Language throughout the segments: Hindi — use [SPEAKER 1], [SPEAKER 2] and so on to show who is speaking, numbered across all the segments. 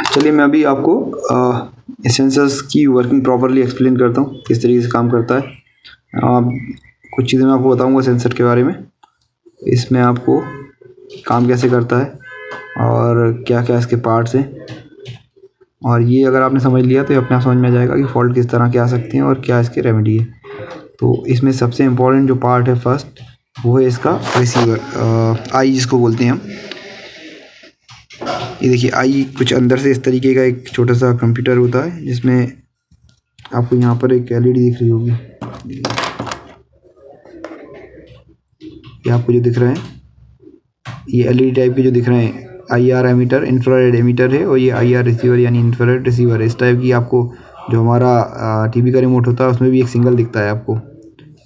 [SPEAKER 1] चलिए मैं अभी आपको सेंसर्स की वर्किंग प्रॉपरली एक्सप्लेन करता हूँ, किस तरीके से काम करता है। कुछ चीज़ें मैं आपको बताऊँगा सेंसर के बारे में, इसमें आपको काम कैसे करता है और क्या क्या इसके पार्ट्स हैं, और ये अगर आपने समझ लिया तो ये अपने आप समझ में आ जाएगा कि फ़ॉल्ट किस तरह के आ सकते हैं और क्या इसके रेमेडी है। तो इसमें सबसे इम्पोर्टेंट जो पार्ट है फर्स्ट, वो है इसका रिसीवर, आई जिसको बोलते हैं हम। ये देखिए आई कुछ अंदर से इस तरीके का एक छोटा सा कंप्यूटर होता है, जिसमें आपको यहाँ पर एक एलईडी दिख रही होगी, ये आपको जो दिख रहे हैं ये एलईडी टाइप के जो दिख रहे हैं, आईआर एमीटर, इंफ्रारेड एमीटर है, और ये आईआर रिसीवर यानी इंफ्रारेड रिसीवर है। इस टाइप की आपको जो हमारा टीवी का रिमोट होता है उसमें भी एक सिंगल दिखता है आपको,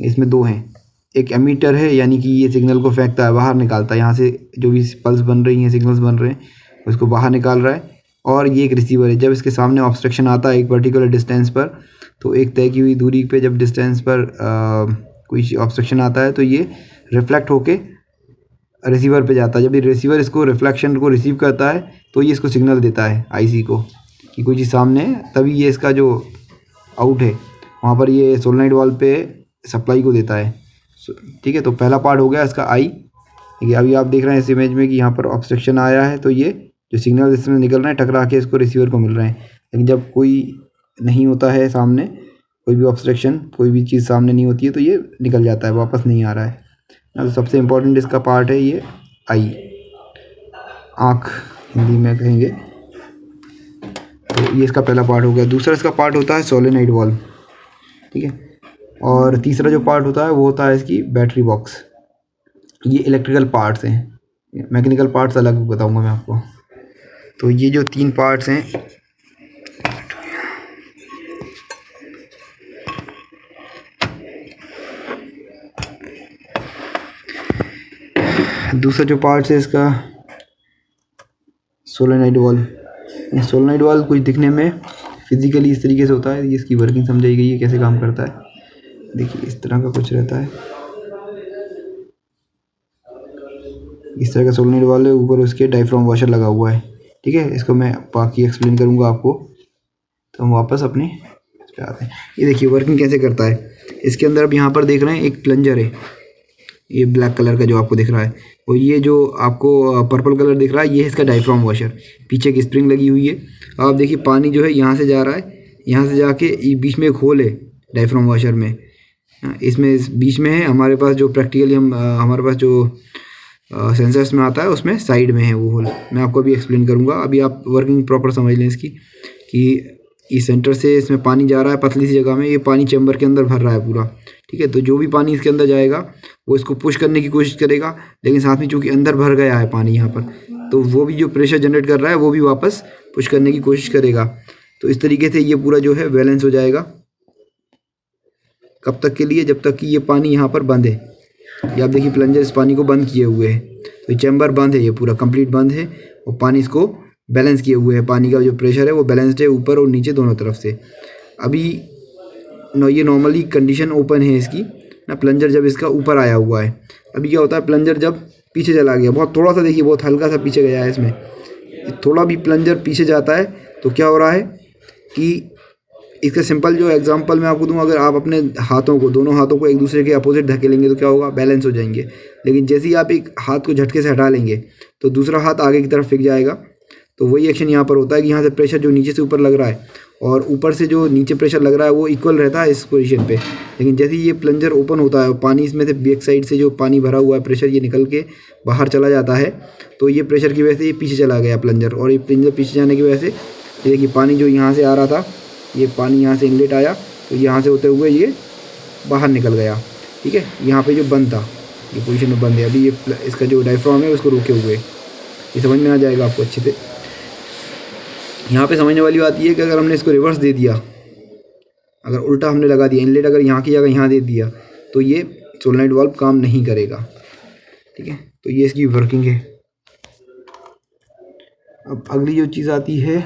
[SPEAKER 1] इसमें दो हैं। एक एमीटर है यानी कि ये सिग्नल को फेंकता है, बाहर निकालता है, यहाँ से जो भी पल्स बन रही हैं, सिग्नल्स बन रहे हैं उसको बाहर निकाल रहा है। और ये एक रिसीवर है, जब इसके सामने ऑब्स्ट्रक्शन आता है एक पर्टिकुलर डिस्टेंस पर, तो एक तय की हुई दूरी पे जब डिस्टेंस पर कोई ऑब्स्ट्रक्शन आता है तो ये रिफ्लेक्ट होके रिसीवर पे जाता है। जब ये रिसीवर इसको रिफ्लेक्शन को रिसीव करता है तो ये इसको सिग्नल देता है आईसी को कि कोई चीज़ सामने है, तभी ये इसका जो आउट है वहाँ पर ये सोलेनॉइड वाल्व पे सप्लाई को देता है। ठीक है, तो पहला पार्ट हो गया इसका आई। देखिए अभी आप देख रहे हैं इस इमेज में कि यहाँ पर ऑब्स्ट्रक्शन आया है, तो ये जो सिग्नल इसमें निकल रहे हैं टकरा के इसको रिसीवर को मिल रहे हैं। लेकिन जब कोई नहीं होता है सामने, कोई भी ऑब्स्ट्रक्शन, कोई भी चीज़ सामने नहीं होती है, तो ये निकल जाता है, वापस नहीं आ रहा है। तो सबसे इम्पोर्टेंट इसका पार्ट है ये आई, आँख हिंदी में कहेंगे। तो ये इसका पहला पार्ट हो गया। दूसरा इसका पार्ट होता है सोलेनॉइड वाल्व, ठीक है। और तीसरा जो पार्ट होता है वो होता है इसकी बैटरी बॉक्स। ये इलेक्ट्रिकल पार्ट्स हैं, मैकेनिकल पार्ट्स अलग बताऊंगा मैं आपको। तो ये जो तीन पार्ट्स हैं, दूसरा जो पार्ट्स है इसका सोलेनॉइड वाल्व। ये सोलेनॉइड वाल्व कुछ दिखने में फिजिकली इस तरीके से होता है, ये इसकी वर्किंग समझाई गई है कैसे काम करता है। देखिए इस तरह का कुछ रहता है, इस तरह का सोलेनॉइड वाल्व है, ऊपर उसके डायफ्राम वॉशर लगा हुआ है। ठीक है, इसको मैं बाकी एक्सप्लेन करूँगा आपको। तो हम वापस अपने इस पे आते हैं। ये देखिए वर्किंग कैसे करता है। इसके अंदर अब यहाँ पर देख रहे हैं एक प्लंजर है, ये ब्लैक कलर का जो आपको दिख रहा है, और ये जो आपको पर्पल कलर दिख रहा है ये है इसका डायफ्राम वॉशर। पीछे एक स्प्रिंग लगी हुई है। आप देखिए पानी जो है यहाँ से जा रहा है, यहाँ से जाके बीच में एक होल है डायफ्राम वॉशर में, इसमें इस बीच में है। हमारे पास जो प्रैक्टिकली हम हमारे पास जो सेंसर्स में आता है उसमें साइड में है वो होल। मैं आपको अभी एक्सप्लेन करूँगा, अभी आप वर्किंग प्रॉपर समझ लें इसकी, कि इस सेंटर से इसमें पानी जा रहा है पतली सी जगह में, ये पानी चैम्बर के अंदर भर रहा है पूरा। ठीक है, तो जो भी पानी इसके अंदर जाएगा वो इसको पुश करने की कोशिश करेगा, लेकिन साथ में चूँकि अंदर भर गया है पानी यहाँ पर, तो वो भी जो प्रेशर जनरेट कर रहा है वो भी वापस पुश करने की कोशिश करेगा। तो इस तरीके से ये पूरा जो है बैलेंस हो जाएगा। कब तक के लिए? जब तक कि ये पानी यहाँ पर बंद है। ये आप देखिए प्लंजर इस पानी को बंद किए हुए है, तो चैम्बर बंद है, ये पूरा कंप्लीट बंद है, और पानी इसको बैलेंस किए हुए है। पानी का जो प्रेशर है वो बैलेंस्ड है ऊपर और नीचे दोनों तरफ से। अभी ये नॉर्मली कंडीशन ओपन है इसकी ना, प्लंजर जब इसका ऊपर आया हुआ है। अभी क्या होता है, प्लंजर जब पीछे चला गया, बहुत थोड़ा सा, देखिए बहुत हल्का सा पीछे गया है इसमें, थोड़ा भी प्लंजर पीछे जाता है तो क्या हो रहा है कि इसका सिंपल जो एग्जांपल मैं आपको दूँ, अगर आप अपने हाथों को, दोनों हाथों को एक दूसरे के अपोजिट धकेलेंगे तो क्या होगा, बैलेंस हो जाएंगे। लेकिन जैसे ही आप एक हाथ को झटके से हटा लेंगे तो दूसरा हाथ आगे की तरफ फिक जाएगा। तो वही एक्शन यहाँ पर होता है कि यहाँ से प्रेशर जो नीचे से ऊपर लग रहा है और ऊपर से जो नीचे प्रेशर लग रहा है वो इक्वल रहता है इस पोजीशन पे। लेकिन जैसे ही ये प्लंजर ओपन होता है, पानी इसमें से बैक साइड से जो पानी भरा हुआ है प्रेशर ये निकल के बाहर चला जाता है, तो ये प्रेशर की वजह से ये पीछे चला गया प्लंजर, और ये प्लंजर पीछे जाने की वजह से ये देखिए पानी जो यहाँ से आ रहा था, ये पानी यहाँ से इनलेट आया, तो यहाँ से होते हुए ये बाहर निकल गया। ठीक है, यहाँ पे जो बंद था ये पोजीशन में बंद है। अभी ये इसका जो डायफ्राम है उसको रोके हुए, ये समझ में आ जाएगा आपको अच्छे से। यहाँ पे समझने वाली बात ये है कि अगर हमने इसको रिवर्स दे दिया, अगर उल्टा हमने लगा दिया, इनलेट अगर यहाँ की जगह यहाँ दे दिया, तो ये सोलेनॉइड वाल्व काम नहीं करेगा। ठीक है, तो ये इसकी वर्किंग है। अब अगली जो चीज़ आती है,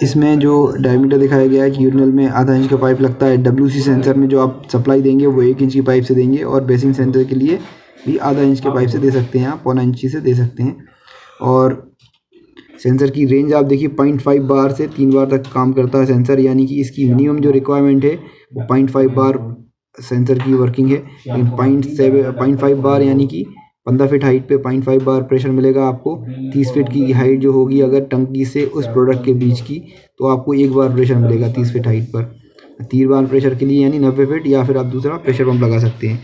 [SPEAKER 1] इसमें जो डायमीटर दिखाया गया है कि यूरिनल में आधा इंच का पाइप लगता है। WC सेंसर में जो आप सप्लाई देंगे वो 1 इंच की पाइप से देंगे, और बेसिन सेंसर के लिए भी आधा इंच के पाइप से दे सकते हैं, आप पौना इंची से दे सकते हैं। और सेंसर की रेंज आप देखिए 0.5 बार से 3 बार तक काम करता है सेंसर, यानी कि इसकी मिनिमम जो रिक्वायरमेंट है वो 0.5 बार सेंसर की वर्किंग है। लेकिन 0.5 बार यानी कि 15 फीट हाइट पे 0.5 बार प्रेशर मिलेगा आपको। 30 फीट की हाइट जो होगी अगर टंकी से उस प्रोडक्ट के बीच की, तो आपको 1 बार प्रेशर मिलेगा 30 फीट हाइट पर। 3 बार प्रेशर के लिए यानी 90 फीट, या फिर आप दूसरा प्रेशर पंप लगा सकते हैं।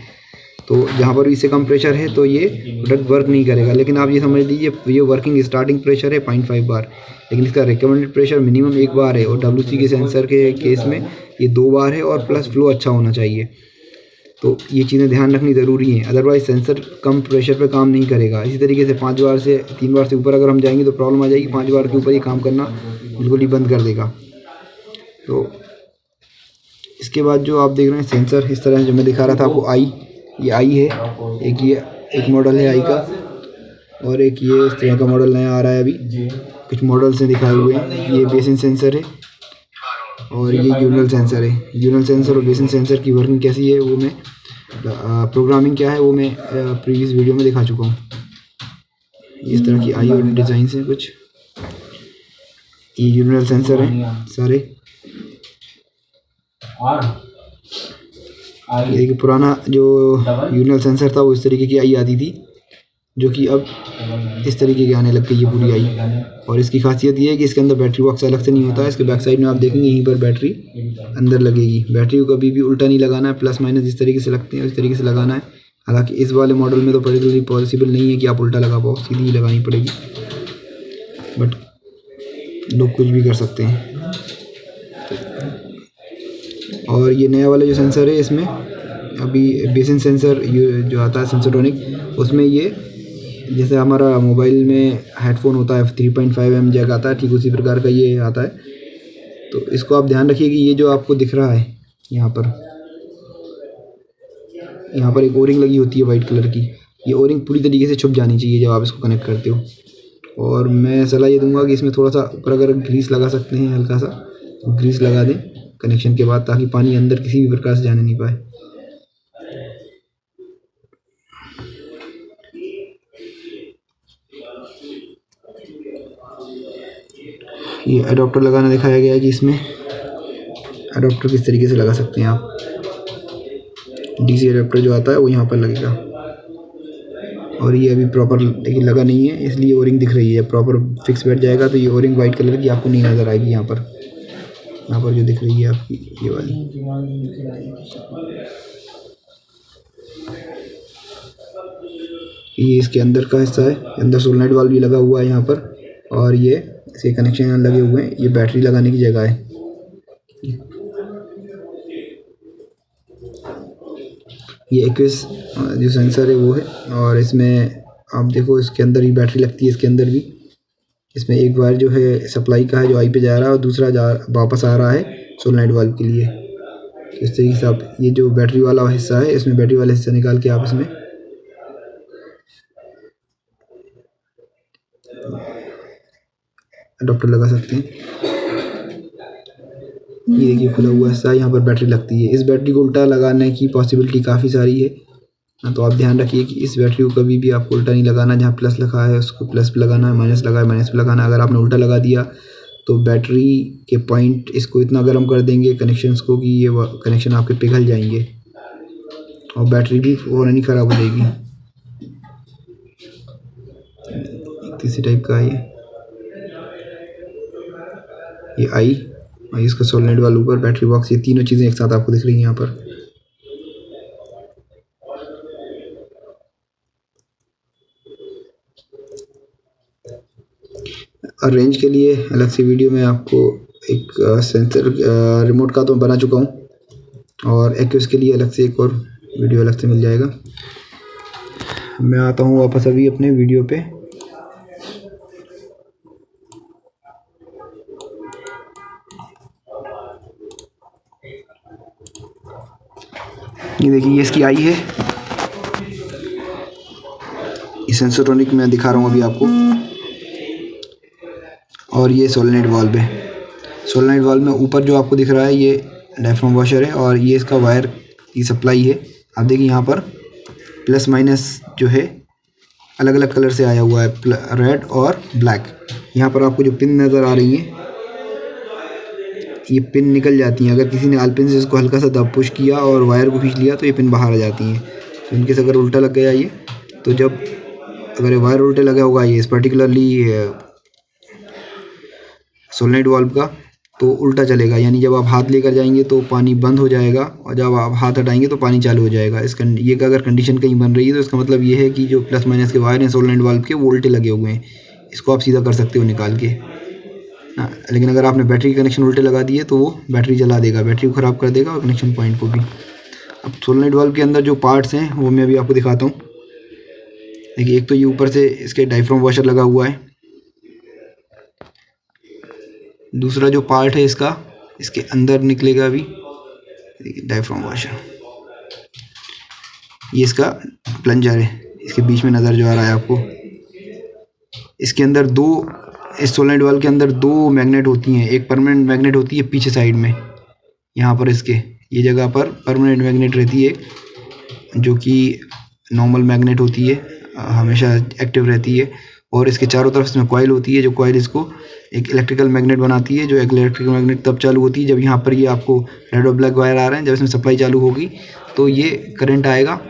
[SPEAKER 1] तो जहाँ पर भी इससे कम प्रेशर है तो ये प्रोडक्ट वर्क नहीं करेगा। लेकिन आप ये समझ लीजिए ये वर्किंग स्टार्टिंग प्रेशर है 0.5 बार, लेकिन इसका रिकमेंडेड प्रेशर मिनिमम 1 बार है। और WC के सेंसर के केस में ये 2 बार है, और प्लस फ्लो अच्छा होना चाहिए। तो ये चीज़ें ध्यान रखनी ज़रूरी हैं, अदरवाइज़ सेंसर कम प्रेशर पे काम नहीं करेगा। इसी तरीके से 5 बार से 3 बार से ऊपर अगर हम जाएंगे तो प्रॉब्लम आ जाएगी। 5 बार के ऊपर ये काम करना बिल्कुल ही बंद कर देगा। तो इसके बाद जो आप देख रहे हैं सेंसर इस तरह से जो मैं दिखा रहा था आपको, ये आई है, एक मॉडल है आई का, और एक ये इस तरह का मॉडल नया आ रहा है अभी। कुछ मॉडल्स हैं दिखाए हुए हैं। ये बेसिन सेंसर है और ये यूरिनल सेंसर है। यूरिनल सेंसर और बेसिन सेंसर की वर्किंग कैसी है वो मैं प्रोग्रामिंग क्या है वो मैं प्रीवियस वीडियो में दिखा चुका हूँ। इस तरह की आई और डिज़ाइन है कुछ। ये यूरिनल सेंसर है सारे। ये देखिए पुराना जो यूरिनल सेंसर था वो इस तरीके की आई आती थी, जो कि अब इस तरीके की आने लग गई ये पूरी आई। और इसकी खासियत ये है कि इसके अंदर बैटरी बॉक्स अलग से नहीं होता है। इसके बैक साइड में आप देखेंगे यहीं पर बैटरी अंदर लगेगी। बैटरी को कभी भी उल्टा नहीं लगाना है, प्लस माइनस जिस तरीके से लगते हैं उस तरीके से लगाना है। हालांकि इस वाले मॉडल में तो पर्टिकुलरली पॉसिबल नहीं है कि आप उल्टा लगा पाओ, सीधी ही लगानी पड़ेगी, बट लोग कुछ भी कर सकते हैं। और ये नया वाला जो सेंसर है इसमें अभी बेसिन सेंसर जो आता है सेंसोट्रॉनिक, उसमें ये जैसे हमारा मोबाइल में हेडफोन होता है 3.5mm जैक आता है, ठीक उसी प्रकार का ये आता है। तो इसको आप ध्यान रखिए कि ये जो आपको दिख रहा है यहाँ पर एक ओरिंग लगी होती है वाइट कलर की। ये ओरिंग पूरी तरीके से छुप जानी चाहिए जब आप इसको कनेक्ट करते हो। और मैं सलाह ये दूंगा कि इसमें थोड़ा सा ऊपर अगर ग्रीस लगा सकते हैं, हल्का सा तो ग्रीस लगा दें कनेक्शन के बाद, ताकि पानी अंदर किसी भी प्रकार से जाने नहीं पाए। ये अडोप्टर लगाना दिखाया गया है कि इसमें अडोप्टर किस तरीके से लगा सकते हैं आप। DC अडोप्टर जो आता है वो यहाँ पर लगेगा, और ये अभी प्रॉपर लेकिन लगा नहीं है इसलिए ओरिंग दिख रही है। प्रॉपर फिक्स बैठ जाएगा तो ये ओरिंग वाइट कलर की आपको नहीं नज़र आएगी। यहाँ पर जो दिख रही है आपकी ये वाली, ये इसके अंदर का हिस्सा है। अंदर सोलेनोइड वाल्व भी लगा हुआ है यहाँ पर, और ये इसके कनेक्शन लगे हुए हैं। ये बैटरी लगाने की जगह है। ये 21 जो सेंसर है वो है, और इसमें आप देखो इसके अंदर ही बैटरी लगती है। इसके अंदर भी इसमें एक वायर जो है सप्लाई का है जो आई पे जा रहा है, और दूसरा वापस आ रहा है सोलेनोइड वाल्व के लिए। तो इस तरीके से आप ये जो बैटरी वाला हिस्सा है इसमें बैटरी वाला हिस्सा निकाल के आप इसमें अडोप्टर लगा सकते हैं। ये देखिए खुला हुआ हिस्सा, यहाँ पर बैटरी लगती है। इस बैटरी को उल्टा लगाने की पॉसिबिलिटी काफ़ी सारी है, तो आप ध्यान रखिए कि इस बैटरी को कभी भी आपको उल्टा नहीं लगाना। जहाँ प्लस लगा है उसको प्लस पे लगाना है, माइनस लगा है माइनस पे लगाना है। अगर आपने उल्टा लगा दिया तो बैटरी के पॉइंट इसको इतना गर्म कर देंगे कनेक्शंस को कि ये कनेक्शन आपके पिघल जाएंगे, और बैटरी भी फ़ौरन ही ख़राब हो जाएगी। किसी टाइप का ये आई और इसका सोलेनोइड वाला ऊपर, बैटरी बॉक्स, ये तीनों चीज़ें एक साथ आपको दिख रही हैं यहाँ पर। और रेंज के लिए अलग से वीडियो में आपको एक सेंसर रिमोट का तो बना चुका हूँ, और एक्यूस के लिए अलग से एक और वीडियो अलग से मिल जाएगा। मैं आता हूँ वापस अभी अपने वीडियो पे। ये देखिए ये इसकी आई है, ये सेंसोट्रॉनिक मैं दिखा रहा हूँ अभी आपको। और ये सोलेनोइड वाल्व है। सोलेनोइड वाल्व में ऊपर जो आपको दिख रहा है ये डायफ्राम वॉशर है और ये इसका वायर की सप्लाई है। आप देखिए यहाँ पर प्लस माइनस जो है अलग अलग कलर से आया हुआ है, रेड और ब्लैक। यहाँ पर आपको जो पिन नज़र आ रही है ये पिन निकल जाती हैं। अगर किसी ने आलपिन से इसको हल्का सा दब पुश किया और वायर को खींच लिया तो ये पिन बाहर आ जाती हैं। तो इनके से अगर उल्टा लग गया ये, तो जब अगर ये वायर उल्टे लगा होगा ये इस पर्टिकुलरली सोलेनोइड वाल्व का, तो उल्टा चलेगा। यानी जब आप हाथ लेकर जाएंगे तो पानी बंद हो जाएगा और जब आप हाथ हटाएंगे तो पानी चालू हो जाएगा। ये अगर कंडीशन कहीं बन रही है तो इसका मतलब ये है कि जो प्लस माइनस के वायर हैं सोलेनोइड वाल्व के वो उल्टे लगे हुए हैं। इसको आप सीधा कर सकते हो निकाल के। लेकिन अगर आपने बैटरी के कनेक्शन उल्टे लगा दिए तो वो बैटरी जला देगा, बैटरी को ख़राब कर देगा और कनेक्शन पॉइंट को भी। अब सोलेनोइड वाल्व के अंदर जो पार्ट्स हैं वो मैं अभी आपको दिखाता हूँ। देखिए एक तो ये ऊपर से इसके डायफ्राम वॉशर लगा हुआ है। दूसरा जो पार्ट है इसका, इसके अंदर निकलेगा अभी, देखिए डायफ्राम वॉशर। ये इसका प्लंजर है, इसके बीच में नज़र जो आ रहा है आपको। इसके अंदर इस सोलेनोइड वाल्व के अंदर दो मैग्नेट होती हैं। एक परमानेंट मैग्नेट होती है पीछे साइड में, यहाँ पर इसके ये जगह पर परमानेंट मैग्नेट रहती है जो कि नॉर्मल मैग्नेट होती है, हमेशा एक्टिव रहती है। और इसके चारों तरफ इसमें कॉइल होती है, जो कॉइल इसको एक इलेक्ट्रिकल मैग्नेट बनाती है। जो इलेक्ट्रिकल मैग्नेट तब चालू होती है जब यहाँ पर ये आपको रेड और ब्लैक वायर आ रहे हैं। जब इसमें सप्लाई चालू होगी तो ये करंट आएगा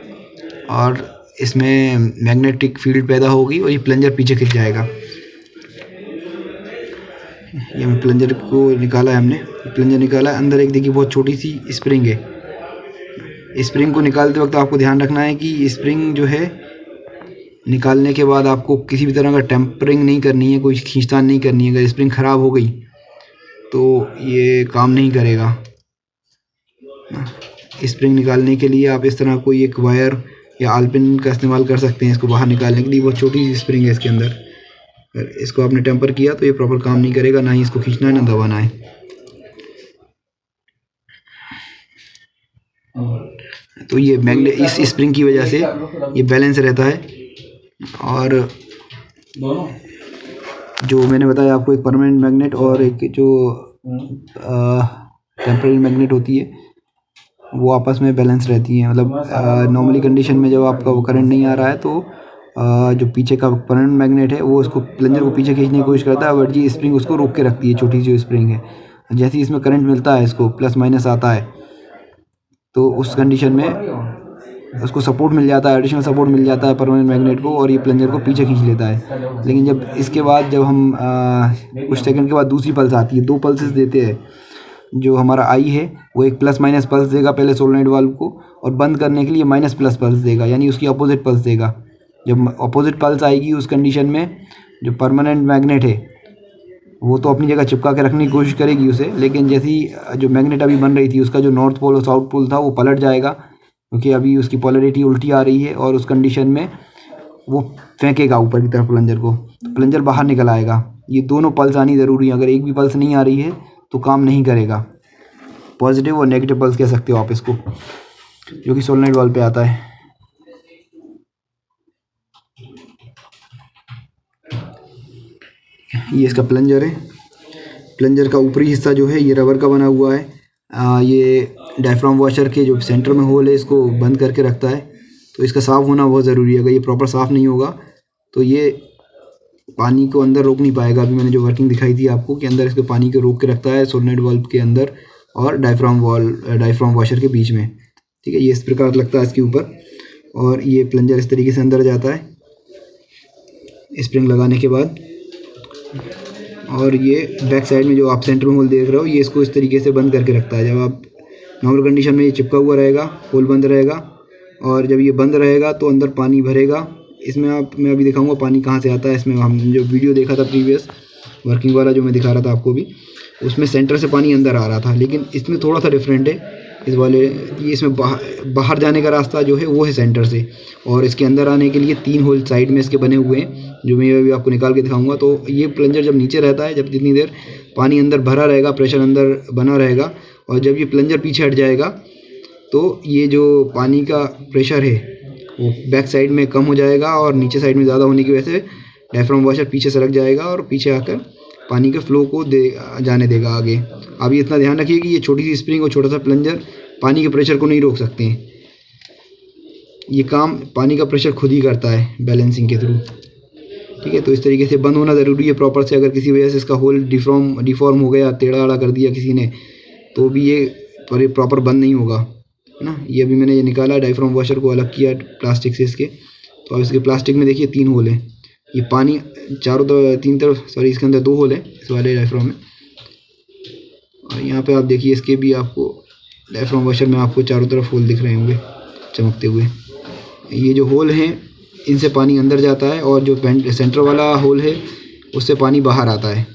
[SPEAKER 1] और इसमें मैग्नेटिक फील्ड पैदा होगी और ये प्लंजर पीछे खिंच जाएगा। ये प्लंजर को निकाला है हमने, प्लंजर निकाला है। अंदर एक देखिए बहुत छोटी सी स्प्रिंग है। स्प्रिंग को निकालते वक्त आपको ध्यान रखना है कि स्प्रिंग जो है निकालने के बाद आपको किसी भी तरह का टेम्परिंग नहीं करनी है, कोई खींचतान नहीं करनी है। अगर स्प्रिंग ख़राब हो गई तो ये काम नहीं करेगा। स्प्रिंग निकालने के लिए आप इस तरह कोई एक वायर या आलपिन का इस्तेमाल कर सकते हैं इसको बाहर निकालने के लिए। बहुत छोटी सी स्प्रिंग है इसके अंदर। अगर इसको आपने टेम्पर किया तो ये प्रॉपर काम नहीं करेगा, ना ही इसको खींचना है ना दबाना है। तो ये मैग्नेट इस स्प्रिंग की वजह से ये बैलेंस रहता है। और जो मैंने बताया आपको, एक परमानेंट मैग्नेट और एक जो टेम्परेरी मैग्नेट होती है वो आपस में बैलेंस रहती है। मतलब नॉर्मली कंडीशन में जब आपका वो करंट नहीं आ रहा है तो जो पीछे का परमानेंट मैग्नेट है वो उसको प्लंजर को पीछे खींचने की कोशिश करता है, बट जी स्प्रिंग उसको रोक के रखती है। छोटी सी स्प्रिंग है, जैसे ही इसमें करंट मिलता है, इसको प्लस माइनस आता है, तो उस कंडीशन में उसको सपोर्ट मिल जाता है, एडिशनल सपोर्ट मिल जाता है परमानेंट मैग्नेट को, और ये प्लंजर को पीछे खींच लेता है। लेकिन जब इसके बाद जब हम कुछ सेकंड के बाद दूसरी पल्स आती है, दो पल्सेस देते हैं। जो हमारा आई है वो एक प्लस माइनस पल्स देगा पहले सोलेनोइड वाल्व को, और बंद करने के लिए माइनस प्लस पल्स देगा, यानी उसकी अपोजिट पल्स देगा। जब अपोजिट पल्स आएगी उस कंडीशन में जो परमानेंट मैग्नेट है वो तो अपनी जगह चिपका के रखने की कोशिश करेगी उसे, लेकिन जैसी जो मैग्नेट अभी बन रही थी उसका जो नॉर्थ पोल और साउथ पोल था वो पलट जाएगा, क्योंकि अभी उसकी पोलरिटी उल्टी आ रही है, और उस कंडीशन में वो फेंकेगा ऊपर की तरफ प्लंजर को, तो प्लंजर बाहर निकल आएगा। ये दोनों पल्स आनी ज़रूरी है, अगर एक भी पल्स नहीं आ रही है तो काम नहीं करेगा। पॉजिटिव और नेगेटिव पल्स कह सकते हो आप इसको, जो कि सोलेनोइड वाल्व पे आता है। ये इसका प्लंजर है। प्लंजर का ऊपरी हिस्सा जो है ये रबर का बना हुआ है। ये डायफ्राम वॉशर के जो सेंटर में होल है इसको बंद करके रखता है, तो इसका साफ़ होना बहुत ज़रूरी है। अगर ये प्रॉपर साफ़ नहीं होगा तो ये पानी को अंदर रोक नहीं पाएगा। अभी मैंने जो वर्किंग दिखाई थी आपको कि अंदर इसके पानी को रोक के रखता है सोलेनोइड वाल्व के अंदर और डायफ्राम वॉशर के बीच में। ठीक है, ये इस प्रकार लगता है इसके ऊपर, और ये प्लंजर इस तरीके से अंदर जाता है स्प्रिंग लगाने के बाद। और ये बैक साइड में जो आप सेंटर में होल देख रहे हो, ये इसको इस तरीके से बंद करके रखता है। जब आप नॉर्मल कंडीशन में ये चिपका हुआ रहेगा, होल बंद रहेगा, और जब ये बंद रहेगा तो अंदर पानी भरेगा। इसमें मैं अभी दिखाऊंगा पानी कहाँ से आता है। इसमें हम जो वीडियो देखा था प्रीवियस वर्किंग वाला जो मैं दिखा रहा था आपको भी, उसमें सेंटर से पानी अंदर आ रहा था, लेकिन इसमें थोड़ा सा डिफरेंट है। इस वाले ये इसमें बाहर जाने का रास्ता जो है वो है सेंटर से, और इसके अंदर आने के लिए 3 होल साइड में इसके बने हुए हैं, जो मैं अभी आपको निकाल के दिखाऊंगा। तो ये प्लंजर जब नीचे रहता है, जब जितनी देर पानी अंदर भरा रहेगा, प्रेशर अंदर बना रहेगा, और जब ये प्लंजर पीछे हट जाएगा तो ये जो पानी का प्रेशर है वो बैक साइड में कम हो जाएगा, और नीचे साइड में ज़्यादा होने की वजह से डायफ्राम वॉशर पीछे सरक जाएगा और पीछे आकर पानी के फ्लो को जाने देगा आगे। आप ये इतना ध्यान रखिए कि ये छोटी सी स्प्रिंग और छोटा सा प्लंजर पानी के प्रेशर को नहीं रोक सकते हैं। ये काम पानी का प्रेशर खुद ही करता है बैलेंसिंग के थ्रू। ठीक है, तो इस तरीके से बंद होना ज़रूरी है प्रॉपर से। अगर किसी वजह से इसका होल डिफॉर्म हो गया, टेढ़ा आड़ा कर दिया किसी ने, तो भी ये प्रॉपर बंद नहीं होगा, है ना। ये अभी मैंने ये निकाला, डायफ्राम वॉशर को अलग किया प्लास्टिक से इसके। तो अब इसके प्लास्टिक में देखिए 3 होल हैं। ये पानी तीन तरफ इसके अंदर 2 होल हैं इस वाले डायफ्राम में। और यहाँ पे आप देखिए इसके भी आपको डायफ्राम वॉशर में आपको चारों तरफ होल दिख रहे होंगे चमकते हुए। ये जो होल हैं इनसे पानी अंदर जाता है, और जो सेंटर वाला होल है उससे पानी बाहर आता है।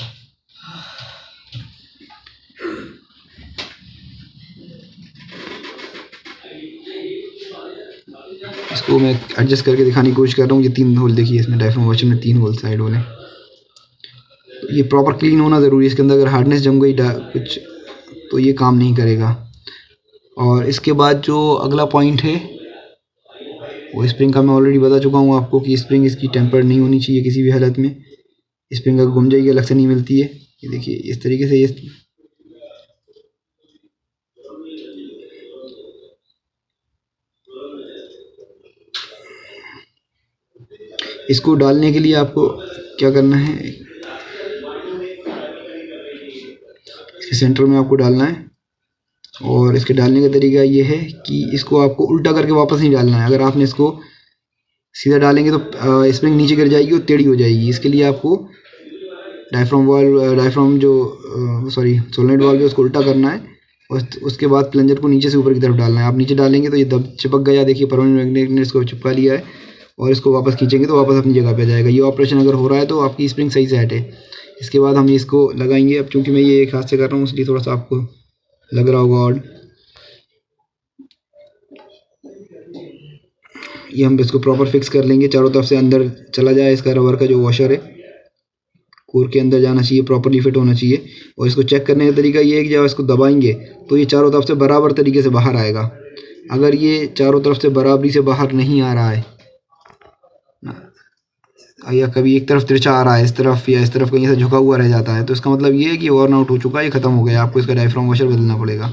[SPEAKER 1] इसको मैं एडजस्ट करके दिखाने की कोशिश कर रहा हूँ। ये 3 होल देखिए इसमें, डायफ्राम वॉशर में 3 होल साइड होल है। तो ये प्रॉपर क्लीन होना ज़रूरी है। इसके अंदर अगर हार्डनेस जम गई कुछ तो ये काम नहीं करेगा। और इसके बाद जो अगला पॉइंट है वो स्प्रिंग का मैं ऑलरेडी बता चुका हूँ आपको कि स्प्रिंग इसकी टेम्पर्ड नहीं होनी चाहिए किसी भी हालत में। स्प्रिंग अगर घूम जाएगी अलग से नहीं मिलती है। ये देखिए इस तरीके से इसको डालने के लिए आपको क्या करना है, इसके सेंटर में आपको डालना है। और इसके डालने का तरीका ये है कि इसको आपको उल्टा करके वापस नहीं डालना है। अगर आपने इसको सीधा डालेंगे तो स्प्रिंग नीचे गिर जाएगी और टेढ़ी हो जाएगी। इसके लिए आपको सोलेनोइड वाल्व है उसको उल्टा करना है, और उसके बाद प्लंजर को नीचे से ऊपर की तरफ डालना है। आप नीचे डालेंगे तो ये चिपक गया, देखिए परमानेंट मैग्नेट ने इसको चिपका लिया है। और इसको वापस खींचेंगे तो वापस अपनी जगह पे जाएगा। ये ऑपरेशन अगर हो रहा है तो आपकी स्प्रिंग सही से सेट है। इसके बाद हम इसको लगाएंगे। अब चूँकि मैं ये एक हाथ से कर रहा हूँ इसलिए थोड़ा सा आपको लग रहा होगा ऑड। ये हम इसको प्रॉपर फिक्स कर लेंगे, चारों तरफ से अंदर चला जाए। इसका रबर का जो वॉशर है कोर के अंदर जाना चाहिए, प्रॉपरली फिट होना चाहिए। और इसको चेक करने का तरीका ये है कि जब इसको दबाएंगे तो ये चारों तरफ से बराबर तरीके से बाहर आएगा। अगर ये चारों तरफ से बराबरी से बाहर नहीं आ रहा है, या कभी एक तरफ तिरछा आ रहा है इस तरफ या इस तरफ कहीं से झुका हुआ रह जाता है, तो इसका मतलब ये है कि ओवर आउट हो चुका है, ये ख़त्म हो गया। आपको इसका डायफ्राम वॉशर बदलना पड़ेगा।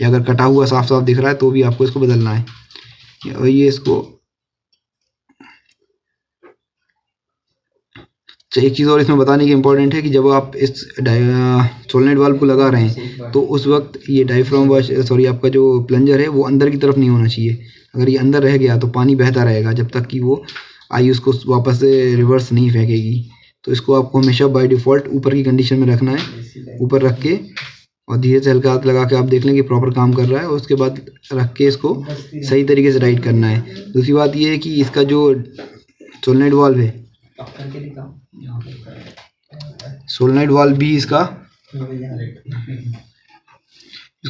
[SPEAKER 1] या अगर कटा हुआ साफ साफ दिख रहा है तो भी आपको इसको बदलना है। और ये इसको एक चीज़ और इसमें बताने की इम्पोर्टेंट है कि जब आप इस सोलेनोइड वाल्व को लगा रहे हैं तो उस वक्त ये आपका जो प्लंजर है वो अंदर की तरफ नहीं होना चाहिए। अगर ये अंदर रह गया तो पानी बहता रहेगा जब तक कि वो आई उसको वापस से रिवर्स नहीं फेंकेगी। तो इसको आपको हमेशा बाय डिफ़ॉल्ट ऊपर की कंडीशन में रखना है। ऊपर रख के और धीरे से हल्का हाथ लगा के आप देख लें कि प्रॉपर काम कर रहा है। और उसके बाद रख के इसको सही तरीके से राइट करना है। दूसरी बात ये है कि इसका जो सोलेनोइड वाल्व है, सोलेनोइड वाल्व भी इसका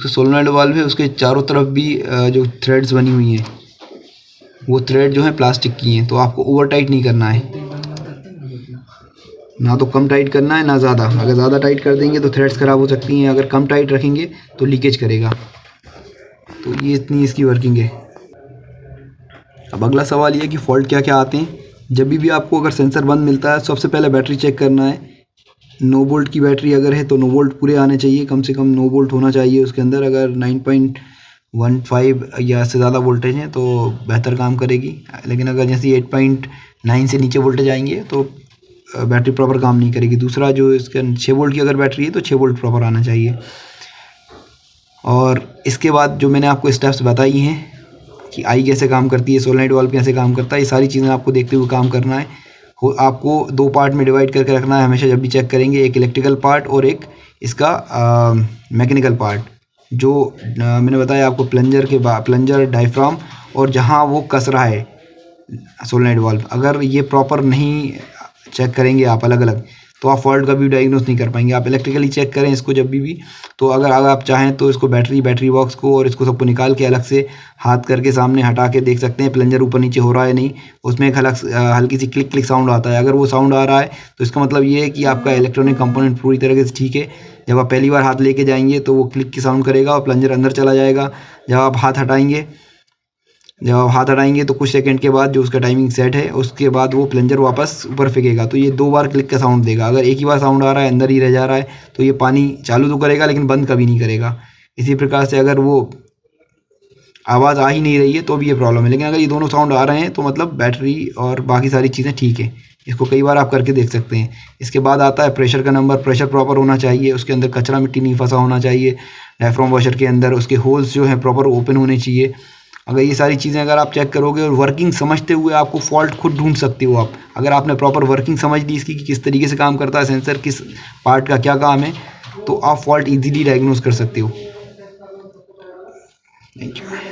[SPEAKER 1] सोलेनोइड वाल्व है, उसके चारों तरफ भी जो थ्रेड्स बनी हुई हैं वो थ्रेड जो है प्लास्टिक की हैं। तो आपको ओवर टाइट नहीं करना है, ना तो कम टाइट करना है ना ज़्यादा। अगर ज़्यादा टाइट कर देंगे तो थ्रेड्स ख़राब हो सकती हैं, अगर कम टाइट रखेंगे तो लीकेज करेगा। तो ये इतनी इसकी वर्किंग है। अब अगला सवाल ये है कि फ़ॉल्ट क्या क्या आते हैं। जब भी आपको अगर सेंसर बंद मिलता है सबसे पहले बैटरी चेक करना है। 9 वोल्ट की बैटरी अगर है तो 9 वोल्ट पूरे आने चाहिए, कम से कम 9 वोल्ट होना चाहिए उसके अंदर। अगर 9.15 या इससे ज़्यादा वोल्टेज है तो बेहतर काम करेगी। लेकिन अगर जैसे 8.9 से नीचे वोल्टेज आएंगे तो बैटरी प्रॉपर काम नहीं करेगी। दूसरा जो इसके 6 वोल्ट की अगर बैटरी है तो 6 वोल्ट प्रॉपर आना चाहिए। और इसके बाद जो मैंने आपको स्टेप्स बताई हैं कि आई कैसे काम करती है, सोलेनोइड वाल्व कैसे काम करता है, ये सारी चीज़ें आपको देखते हुए काम करना है। आपको 2 पार्ट में डिवाइड करके रखना है हमेशा जब भी चेक करेंगे, एक इलेक्ट्रिकल पार्ट और एक इसका मैकेनिकल पार्ट। जो मैंने बताया आपको प्लंजर डायफ्राम और जहाँ वो कस रहा है सोलेनोइड वाल्व, अगर ये प्रॉपर नहीं चेक करेंगे आप अलग अलग तो आप फॉल्ट का भी डायग्नोस नहीं कर पाएंगे। आप इलेक्ट्रिकली चेक करें इसको जब भी तो अगर आप चाहें तो इसको बैटरी बॉक्स को और इसको सबको निकाल के अलग से हाथ करके सामने हटा के देख सकते हैं प्लंजर ऊपर नीचे हो रहा है नहीं। उसमें एक हल्की सी क्लिक क्लिक साउंड आता है। अगर वो साउंड आ रहा है तो इसका मतलब ये है कि आपका इलेक्ट्रॉनिक कंपोनेंट पूरी तरीके से ठीक है। जब आप पहली बार हाथ लेके जाएंगे तो वो क्लिक की साउंड करेगा और प्लंजर अंदर चला जाएगा। जब आप हाथ हटाएंगे जब आप हाथ हटाएंगे तो कुछ सेकंड के बाद जो उसका टाइमिंग सेट है उसके बाद वो प्लंजर वापस ऊपर फेंकेगा। तो ये 2 बार क्लिक का साउंड देगा। अगर एक ही बार साउंड आ रहा है, अंदर ही रह जा रहा है, तो ये पानी चालू तो करेगा लेकिन बंद कभी नहीं करेगा। इसी प्रकार से अगर वो आवाज़ आ ही नहीं रही है तो भी ये प्रॉब्लम है, लेकिन अगर ये दोनों साउंड आ रहे हैं तो मतलब बैटरी और बाकी सारी चीज़ें ठीक है। इसको कई बार आप करके देख सकते हैं। इसके बाद आता है प्रेशर का नंबर। प्रेशर प्रॉपर होना चाहिए, उसके अंदर कचरा मिट्टी नहीं फंसा होना चाहिए। डायफ्राम वॉशर के अंदर उसके होल्स जो हैं प्रॉपर ओपन होने चाहिए। अगर ये सारी चीज़ें अगर आप चेक करोगे और वर्किंग समझते हुए आपको फॉल्ट खुद ढूंढ सकते हो आप। अगर आपने प्रॉपर वर्किंग समझ ली इसकी कि किस तरीके से काम करता है सेंसर, किस पार्ट का क्या काम है, तो आप फॉल्ट ईजीली डायग्नोज कर सकते हो। Thank you.